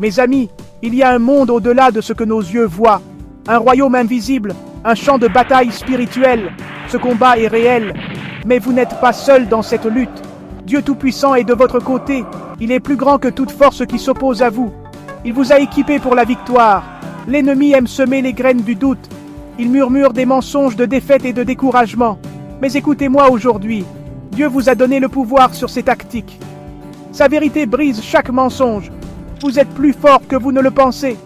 Mes amis, il y a un monde au-delà de ce que nos yeux voient, un royaume invisible, un champ de bataille spirituel. Ce combat est réel, mais vous n'êtes pas seul dans cette lutte. Dieu Tout-Puissant est de votre côté, il est plus grand que toute force qui s'oppose à vous. Il vous a équipé pour la victoire. L'ennemi aime semer les graines du doute. Il murmure des mensonges de défaite et de découragement. Mais écoutez-moi aujourd'hui, Dieu vous a donné le pouvoir sur ces tactiques. Sa vérité brise chaque mensonge. Vous êtes plus fort que vous ne le pensez.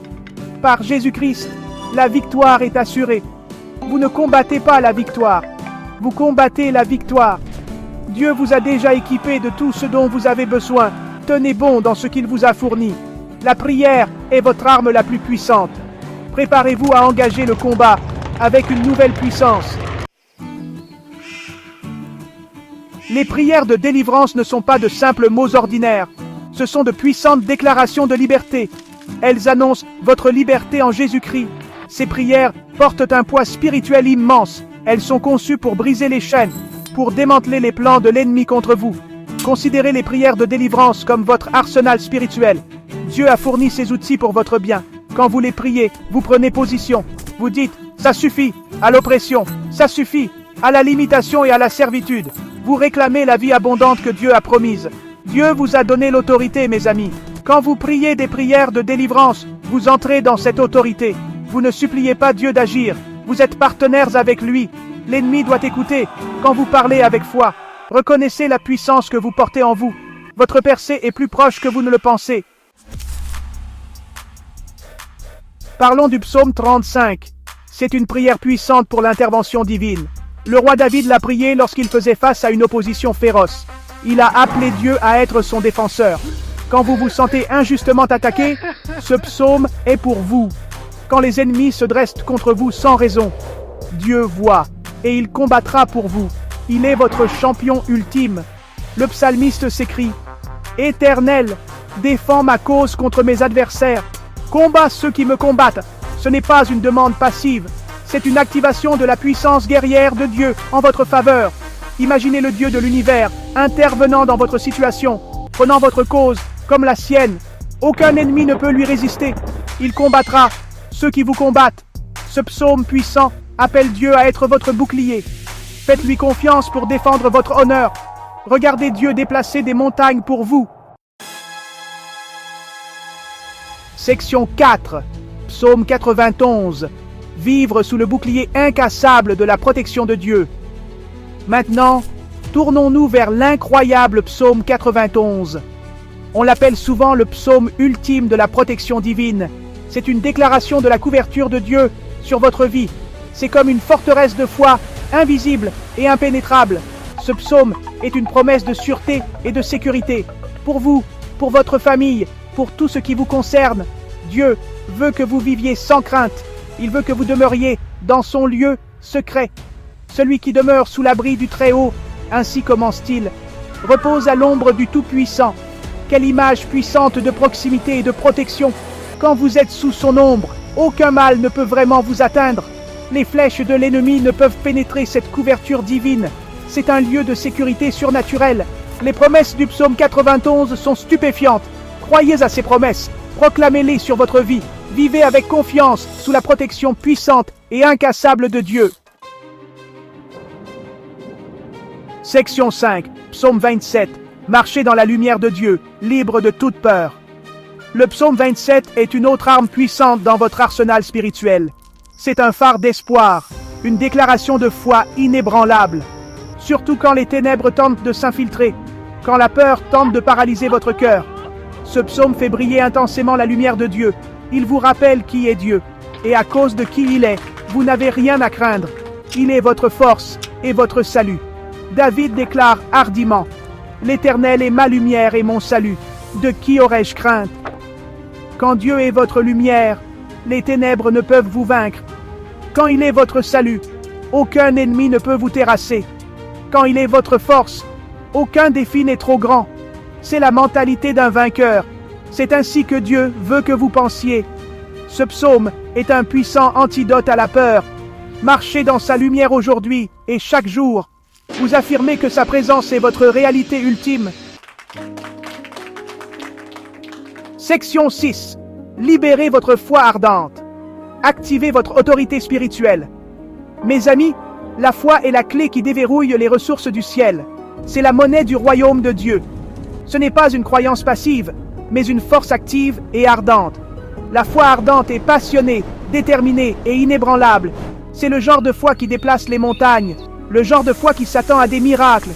Par Jésus-Christ, la victoire est assurée. Vous ne combattez pas la victoire, vous combattez la victoire. Dieu vous a déjà équipé de tout ce dont vous avez besoin. Tenez bon dans ce qu'il vous a fourni. La prière est votre arme la plus puissante. Préparez-vous à engager le combat avec une nouvelle puissance. Les prières de délivrance ne sont pas de simples mots ordinaires. Ce sont de puissantes déclarations de liberté. Elles annoncent votre liberté en Jésus-Christ. Ces prières portent un poids spirituel immense. Elles sont conçues pour briser les chaînes, pour démanteler les plans de l'ennemi contre vous. Considérez les prières de délivrance comme votre arsenal spirituel. Dieu a fourni ces outils pour votre bien. Quand vous les priez, vous prenez position. Vous dites, ça suffit à l'oppression, ça suffit à la limitation et à la servitude. Vous réclamez la vie abondante que Dieu a promise. Dieu vous a donné l'autorité, mes amis. Quand vous priez des prières de délivrance, vous entrez dans cette autorité. Vous ne suppliez pas Dieu d'agir. Vous êtes partenaires avec lui. L'ennemi doit écouter quand vous parlez avec foi. Reconnaissez la puissance que vous portez en vous. Votre percée est plus proche que vous ne le pensez. Parlons du psaume 35. C'est une prière puissante pour l'intervention divine. Le roi David l'a prié lorsqu'il faisait face à une opposition féroce. Il a appelé Dieu à être son défenseur. Quand vous vous sentez injustement attaqué, ce psaume est pour vous. Quand les ennemis se dressent contre vous sans raison, Dieu voit et il combattra pour vous. Il est votre champion ultime. Le psalmiste s'écrie « Éternel, défends ma cause contre mes adversaires. Combat ceux qui me combattent. » Ce n'est pas une demande passive. C'est une activation de la puissance guerrière de Dieu en votre faveur. Imaginez le Dieu de l'univers intervenant dans votre situation, prenant votre cause comme la sienne. Aucun ennemi ne peut lui résister. Il combattra ceux qui vous combattent. Ce psaume puissant appelle Dieu à être votre bouclier. Faites-lui confiance pour défendre votre honneur. Regardez Dieu déplacer des montagnes pour vous. Section 4. Psaume 91. Vivre sous le bouclier incassable de la protection de Dieu. Maintenant, tournons-nous vers l'incroyable psaume 91. On l'appelle souvent le psaume ultime de la protection divine. C'est une déclaration de la couverture de Dieu sur votre vie. C'est comme une forteresse de foi, invisible et impénétrable. Ce psaume est une promesse de sûreté et de sécurité. Pour vous, pour votre famille, pour tout ce qui vous concerne. Dieu veut que vous viviez sans crainte. Il veut que vous demeuriez dans son lieu secret. Celui qui demeure sous l'abri du Très-Haut, ainsi commence-t-il, repose à l'ombre du Tout-Puissant. Quelle image puissante de proximité et de protection. Quand vous êtes sous son ombre, aucun mal ne peut vraiment vous atteindre. Les flèches de l'ennemi ne peuvent pénétrer cette couverture divine. C'est un lieu de sécurité surnaturelle. Les promesses du psaume 91 sont stupéfiantes. Croyez à ces promesses. Proclamez-les sur votre vie. Vivez avec confiance sous la protection puissante et incassable de Dieu. Section 5, psaume 27. Marchez dans la lumière de Dieu, libre de toute peur. Le psaume 27 est une autre arme puissante dans votre arsenal spirituel. C'est un phare d'espoir, une déclaration de foi inébranlable. Surtout quand les ténèbres tentent de s'infiltrer, quand la peur tente de paralyser votre cœur. Ce psaume fait briller intensément la lumière de Dieu. Il vous rappelle qui est Dieu. Et à cause de qui il est, vous n'avez rien à craindre. Il est votre force et votre salut. David déclare hardiment « L'Éternel est ma lumière et mon salut. De qui aurais-je crainte ?» Quand Dieu est votre lumière, les ténèbres ne peuvent vous vaincre. Quand il est votre salut, aucun ennemi ne peut vous terrasser. Quand il est votre force, aucun défi n'est trop grand. C'est la mentalité d'un vainqueur. C'est ainsi que Dieu veut que vous pensiez. Ce psaume est un puissant antidote à la peur. Marchez dans sa lumière aujourd'hui et chaque jour. Vous affirmez que sa présence est votre réalité ultime. Section 6. Libérez votre foi ardente. Activez votre autorité spirituelle. Mes amis, la foi est la clé qui déverrouille les ressources du ciel. C'est la monnaie du royaume de Dieu. Ce n'est pas une croyance passive, mais une force active et ardente. La foi ardente est passionnée, déterminée et inébranlable. C'est le genre de foi qui déplace les montagnes, le genre de foi qui s'attend à des miracles.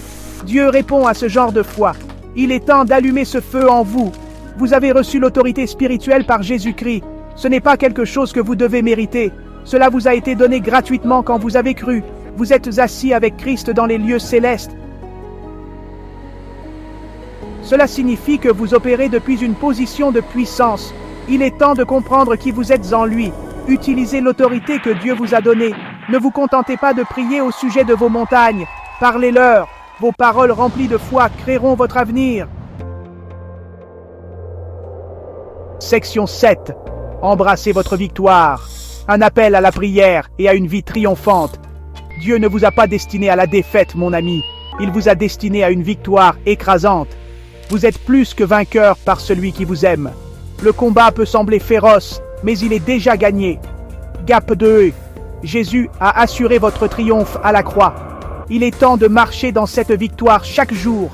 Dieu répond à ce genre de foi. Il est temps d'allumer ce feu en vous. Vous avez reçu l'autorité spirituelle par Jésus-Christ. Ce n'est pas quelque chose que vous devez mériter. Cela vous a été donné gratuitement quand vous avez cru. Vous êtes assis avec Christ dans les lieux célestes. Cela signifie que vous opérez depuis une position de puissance. Il est temps de comprendre qui vous êtes en lui. Utilisez l'autorité que Dieu vous a donnée. Ne vous contentez pas de prier au sujet de vos montagnes. Parlez-leur. Vos paroles remplies de foi créeront votre avenir. Section 7. Embrassez votre victoire. Un appel à la prière et à une vie triomphante. Dieu ne vous a pas destiné à la défaite, mon ami. Il vous a destiné à une victoire écrasante. Vous êtes plus que vainqueur par celui qui vous aime. Le combat peut sembler féroce, mais il est déjà gagné. Gap 2. Jésus a assuré votre triomphe à la croix. Il est temps de marcher dans cette victoire chaque jour.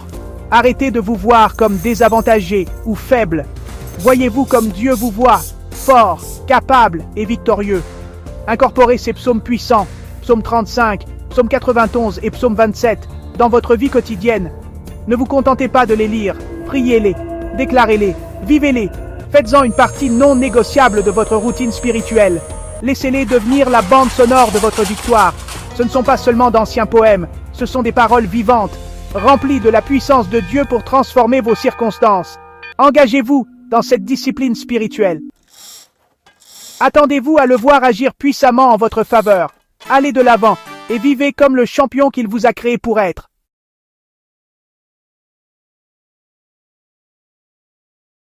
Arrêtez de vous voir comme désavantagé ou faible. Voyez-vous comme Dieu vous voit, fort, capable et victorieux. Incorporez ces psaumes puissants, psaume 35, psaume 91 et psaume 27, dans votre vie quotidienne. Ne vous contentez pas de les lire, priez-les, déclarez-les, vivez-les. Faites-en une partie non négociable de votre routine spirituelle. Laissez-les devenir la bande sonore de votre victoire. Ce ne sont pas seulement d'anciens poèmes, ce sont des paroles vivantes, remplies de la puissance de Dieu pour transformer vos circonstances. Engagez-vous dans cette discipline spirituelle. Attendez-vous à le voir agir puissamment en votre faveur. Allez de l'avant et vivez comme le champion qu'il vous a créé pour être.